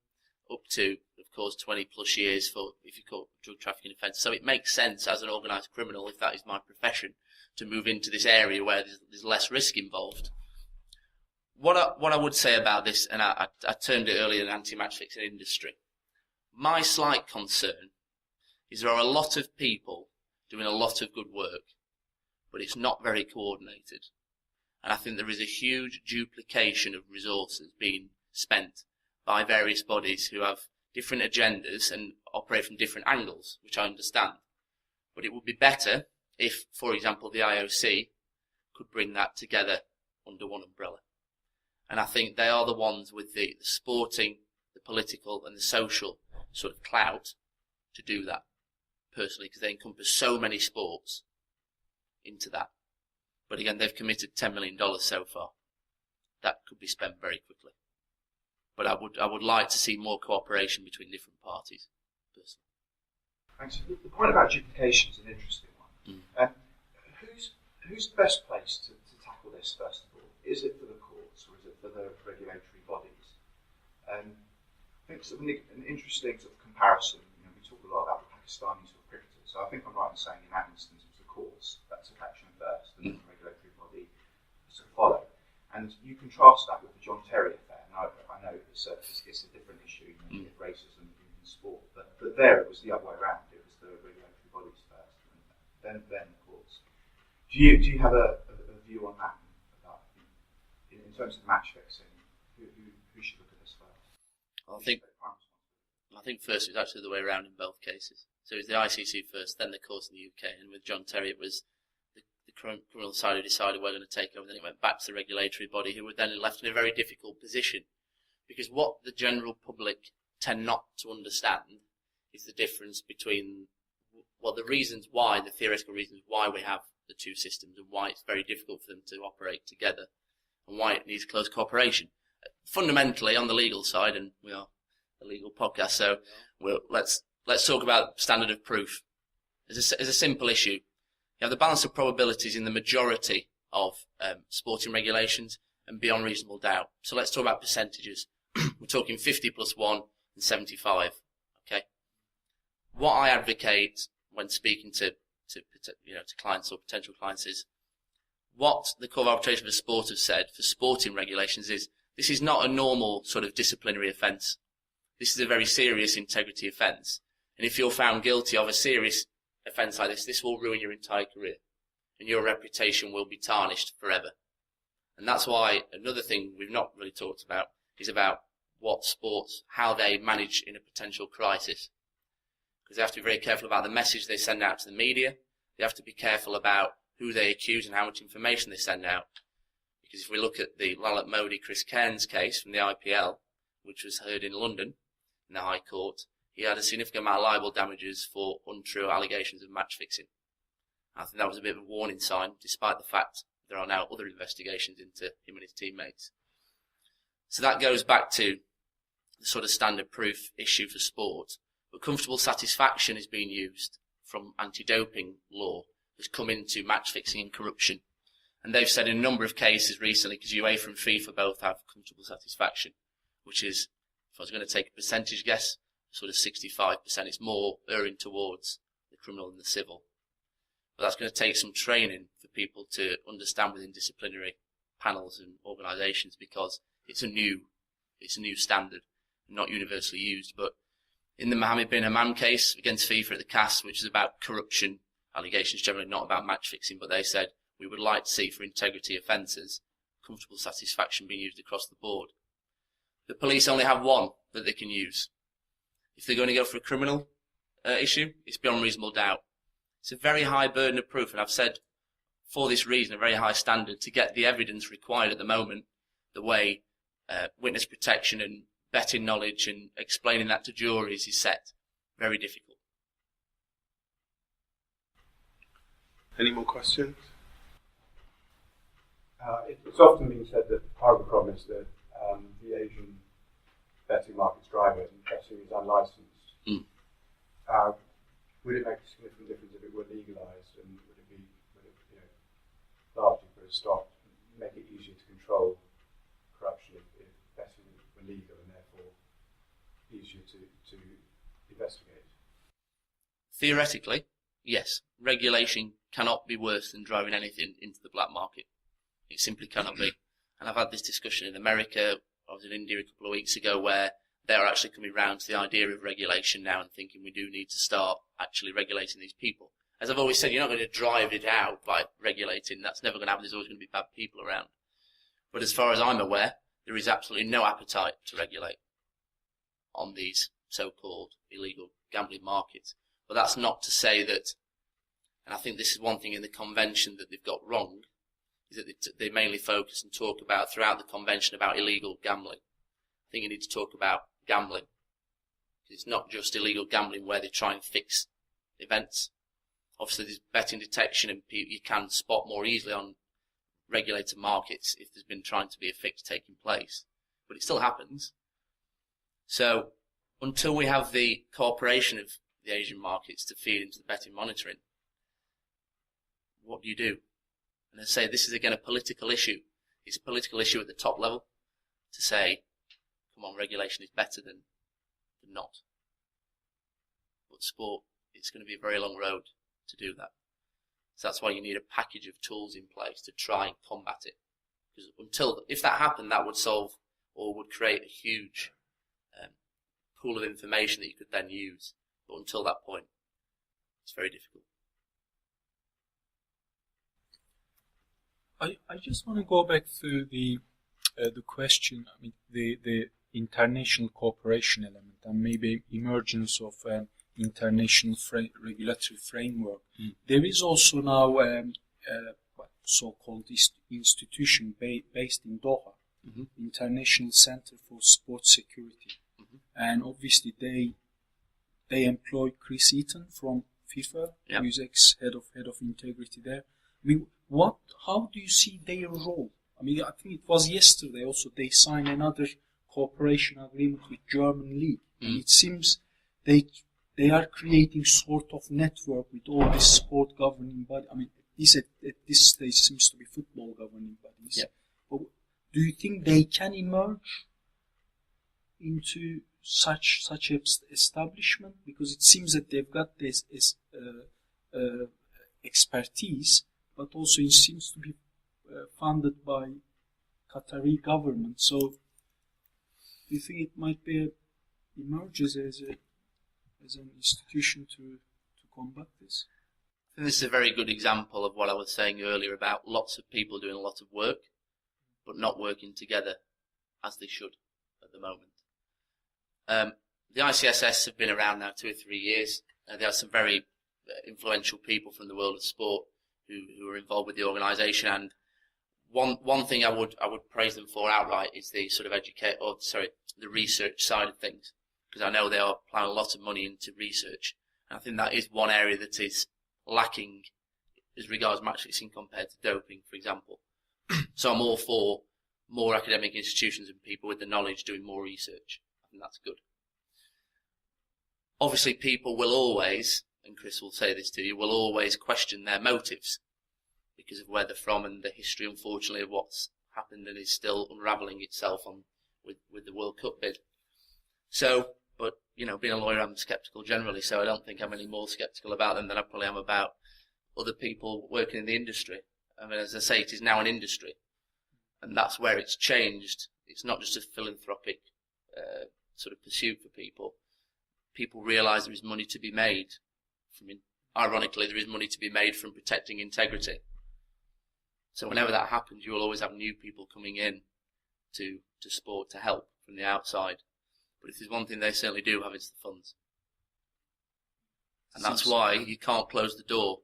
up to, of course, 20 plus years for if you call drug trafficking offence. So it makes sense as an organised criminal, if that is my profession, to move into this area where there's less risk involved. What I would say about this, and I termed it earlier an anti-match fixing industry, my slight concern is there are a lot of people doing a lot of good work, but it's not very coordinated. And I think there is a huge duplication of resources being spent by various bodies who have different agendas and operate from different angles, which I understand. But it would be better if, for example, the IOC could bring that together under one umbrella. And I think they are the ones with the sporting, the political and the social sort of clout to do that, personally, because they encompass so many sports into that. But again, they've committed $10 million so far. That could be spent very quickly. But I would like to see more cooperation between different parties, personally. Thanks. The point about duplication is an interesting one. Who's the best place to tackle this, first of all? Is it for the courts or is it for the regulatory bodies? I think it's an interesting sort of comparison. We talk a lot about the Pakistani sort of cricketers. So I think I'm right in saying in that instance it was the courts that took action first and then the regulatory body sort of followed. And you contrast that with the John Terry affair. Now, I know it's a different issue, you know, racism in sport, but there it was the other way around. It was the regulatory bodies first, and then the courts. Do you have a view on that? About, in terms of match fixing, who should look at this first? I think first it was actually the way around in both cases. So it was the ICC first, then the courts in the UK, and with John Terry it was the criminal side who decided we're going to take over, then it went back to the regulatory body, who were then left in a very difficult position. Because what the general public tend not to understand is the difference between, well, the reasons why, the theoretical reasons why we have the two systems and why it's very difficult for them to operate together and why it needs close cooperation. Fundamentally, on the legal side, and we are a legal podcast, so let's talk about standard of proof. As a simple issue, you have the balance of probabilities in the majority of sporting regulations and beyond reasonable doubt. So let's talk about percentages. We're talking 50 plus 1 and 75. Okay. What I advocate when speaking to clients or potential clients is what the Court of Arbitration for Sport have said for sporting regulations is this is not a normal sort of disciplinary offence. This is a very serious integrity offence. And if you're found guilty of a serious offence like this will ruin your entire career. And your reputation will be tarnished forever. And that's why another thing we've not really talked about is about what sports, how they manage in a potential crisis. Because they have to be very careful about the message they send out to the media. They have to be careful about who they accuse and how much information they send out. Because if we look at the Lalit Modi, Chris Cairns case from the IPL, which was heard in London in the High Court, he had a significant amount of liable damages for untrue allegations of match fixing. I think that was a bit of a warning sign, despite the fact there are now other investigations into him and his teammates. So that goes back to the sort of standard proof issue for sport. But comfortable satisfaction is being used from anti-doping law, has come into match fixing and corruption. And they've said in a number of cases recently, because UEFA and FIFA both have comfortable satisfaction, which is, if I was going to take a percentage guess, sort of 65%. It's more erring towards the criminal than the civil. But that's going to take some training for people to understand within disciplinary panels and organisations, because it's a new standard, not universally used. But in the Mohammed bin Hammam case against FIFA at the CAS, which is about corruption allegations, generally not about match fixing, but they said we would like to see for integrity offences comfortable satisfaction being used across the board. The police only have one that they can use. If they're going to go for a criminal issue, it's beyond reasonable doubt. It's a very high burden of proof, and I've said for this reason a very high standard to get the evidence required at the moment, the way witness protection and betting knowledge and explaining that to juries is set. Very difficult. Any more questions? It's often been said that part of the problem is that the Asian betting market's drivers and betting is unlicensed. Would it make a significant difference if it were legalised, and would it largely put a stop, make it easier to control corruption if betting were legal, and therefore easier to investigate? Theoretically, yes. Regulation cannot be worse than driving anything into the black market. It simply cannot be. And I've had this discussion in America. I was in India a couple of weeks ago where they're actually coming round to the idea of regulation now and thinking we do need to start actually regulating these people. As I've always said, you're not going to drive it out by regulating. That's never going to happen. There's always going to be bad people around. But as far as I'm aware, there is absolutely no appetite to regulate on these so-called illegal gambling markets. But that's not to say that, and I think this is one thing in the convention that they've got wrong, is that they mainly focus and talk about throughout the convention about illegal gambling. I think you need to talk about gambling. It's not just illegal gambling where they try and fix events. Obviously, there's betting detection and you can spot more easily on regulated markets if there's been trying to be a fix taking place. But it still happens. So until we have the cooperation of the Asian markets to feed into the betting monitoring, what do you do? And I say this is again a political issue. It's a political issue at the top level to say, come on, regulation is better than not. But sport, it's going to be a very long road to do that. So that's why you need a package of tools in place to try and combat it. Because if that happened, that would solve or would create a huge pool of information that you could then use. But until that point, it's very difficult. I just want to go back to the question. I mean, the international cooperation element and maybe emergence of international regulatory framework. There is also now so-called institution based in Doha, International Center for Sports Security, and obviously they employ Chris Eaton from FIFA, who is ex-head of integrity there. I mean, how do you see their role? I mean, I think it was yesterday also they signed another cooperation agreement with German league, and it seems they are creating sort of network with all this sport governing body. I mean, at this stage seems to be football governing bodies. Yeah. But do you think they can emerge into such establishment? Because it seems that they've got this expertise, but also it seems to be funded by Qatari government. So, do you think it might be emerges as an institution to combat this? I think this is a very good example of what I was saying earlier about lots of people doing a lot of work, but not working together as they should at the moment. The ICSS have been around now 2 or 3 years. There are some very influential people from the world of sport who are involved with the organisation, and one thing I would praise them for outright is the sort of the research side of things, because I know they are planning a lot of money into research, and I think that is one area that is lacking as regards match fixing compared to doping, for example. So I'm all for more academic institutions and people with the knowledge doing more research. I think that's good. Obviously, people will always, and Chris will say this to you, will always question their motives because of where they're from and the history, unfortunately, of what's happened and is still unravelling itself with the World Cup bid. So, but, you know, being a lawyer, I'm sceptical generally, so I don't think I'm any more sceptical about them than I probably am about other people working in the industry. I mean, as I say, it is now an industry, and that's where it's changed. It's not just a philanthropic sort of pursuit for people. People realise there is money to be made ironically, there is money to be made from protecting integrity. So whenever that happens, you will always have new people coming in to sport to help from the outside. But if there's one thing they certainly do have, it's the funds. And that's why you can't close the door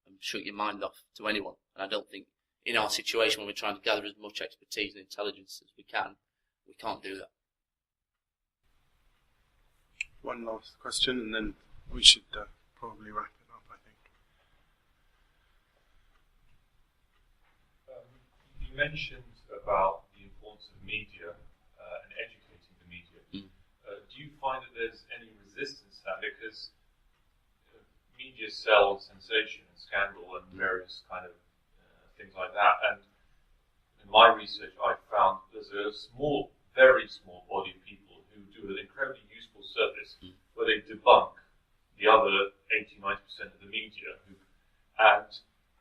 and shut your mind off to anyone. And I don't think in our situation when we're trying to gather as much expertise and intelligence as we can't do that. One last question, and then we should probably wrap it up, I think. You mentioned about the importance of media and educating the media. Do you find that there's any resistance to that? Because media sells sensation and scandal and various kind of things like that. And in my research, I found there's a very small body of people who do do an incredibly useful service where they debunk the other 80-90% of the media, and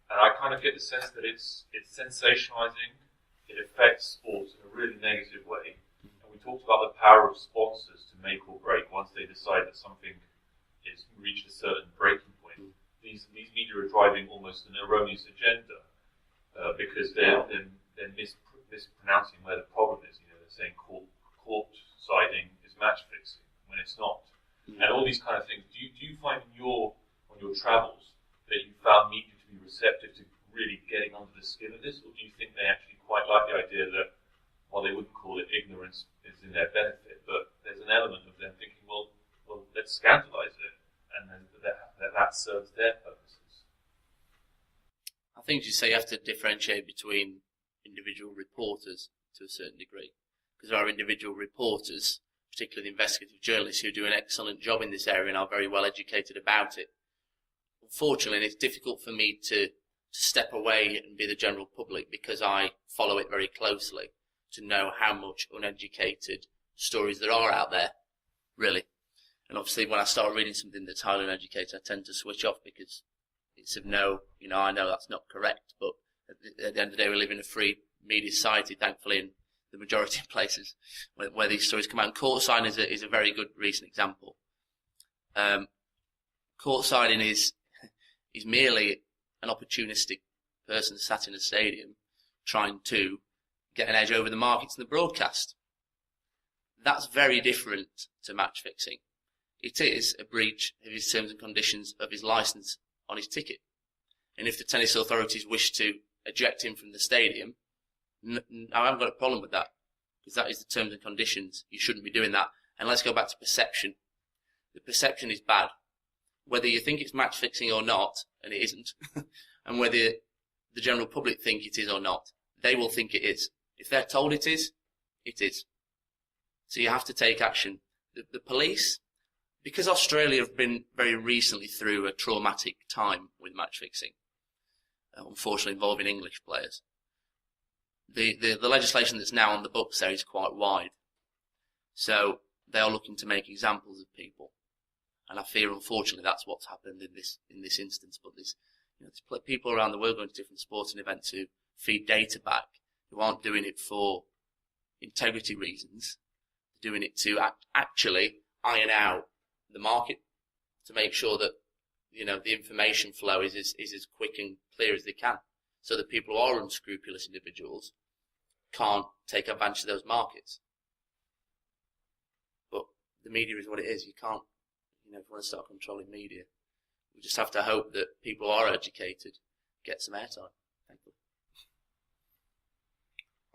I kind of get the sense that it's sensationalizing. It affects sports in a really negative way. And we talked about the power of sponsors to make or break once they decide that something has reached a certain breaking point. These media are driving almost an erroneous agenda because they're mispronouncing where the problem is. You know, they're saying court siding is match fixing when it's not. And all these kind of things. Do you find on your travels that you found media to be receptive to really getting under the skin of this, or do you think they actually quite like the idea that, while they wouldn't call it ignorance, is in their benefit, but there's an element of them thinking, well, let's scandalise it, and then that serves their purposes? I think you say you have to differentiate between individual reporters to a certain degree, because there are individual reporters, particularly the investigative journalists, who do an excellent job in this area and are very well educated about it. Unfortunately, it's difficult for me to step away and be the general public, because I follow it very closely, to know how much uneducated stories there are out there, really. And obviously when I start reading something that's highly uneducated, I tend to switch off, because it's of no, I know that's not correct, but at the end of the day we live in a free media society, thankfully, in the majority of places where these stories come out. And courtside is a very good recent example. Courtsiding is merely an opportunistic person sat in a stadium trying to get an edge over the markets and the broadcast. That's very different to match fixing. It is a breach of his terms and conditions of his licence on his ticket. And if the tennis authorities wish to eject him from the stadium, I haven't got a problem with that, because that is the terms and conditions. You shouldn't be doing that. And let's go back to perception. The perception is bad. Whether you think it's match fixing or not, and it isn't, and whether the general public think it is or not, they will think it is. If they're told it is, it is. So you have to take action. The police, because Australia have been very recently through a traumatic time with match fixing, unfortunately involving English players, the legislation that's now on the books there is quite wide. So they are looking to make examples of people. And I fear, unfortunately, that's what's happened in this instance. But there's people around the world going to different sporting events who feed data back, who aren't doing it for integrity reasons. They're doing it to actually iron out the market, to make sure that the information flow is as quick and clear as they can, so that people who are unscrupulous individuals can't take advantage of those markets. But the media is what it is. You can't. If you want to start controlling media, we just have to hope that people who are educated get some airtime. Thank you.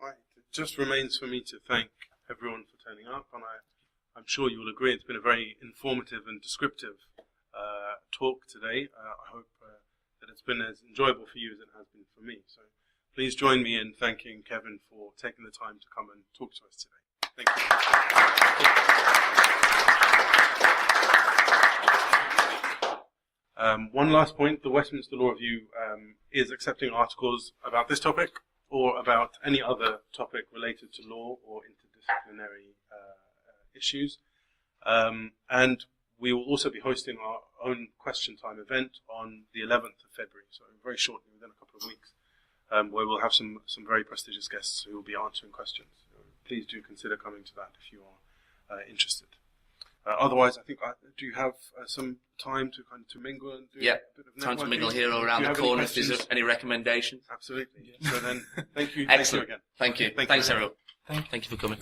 Right. It just remains for me to thank everyone for turning up, and I'm sure you will agree it's been a very informative and descriptive talk today. I hope that it's been as enjoyable for you as it has been for me. So please join me in thanking Kevin for taking the time to come and talk to us today. Thank you. One last point, the Westminster Law Review is accepting articles about this topic or about any other topic related to law or interdisciplinary issues. And we will also be hosting our own question time event on the 11th of February, so very shortly, within a couple of weeks, where we'll have some very prestigious guests who will be answering questions. So please do consider coming to that if you are interested. Otherwise, I think, do you have some time to mingle and do a bit of networking? Time to mingle here or around the corner if there's any recommendations. Absolutely. So then, thank you. Excellent. Thank you again. Thank you. Thanks, everyone. Thank you for coming.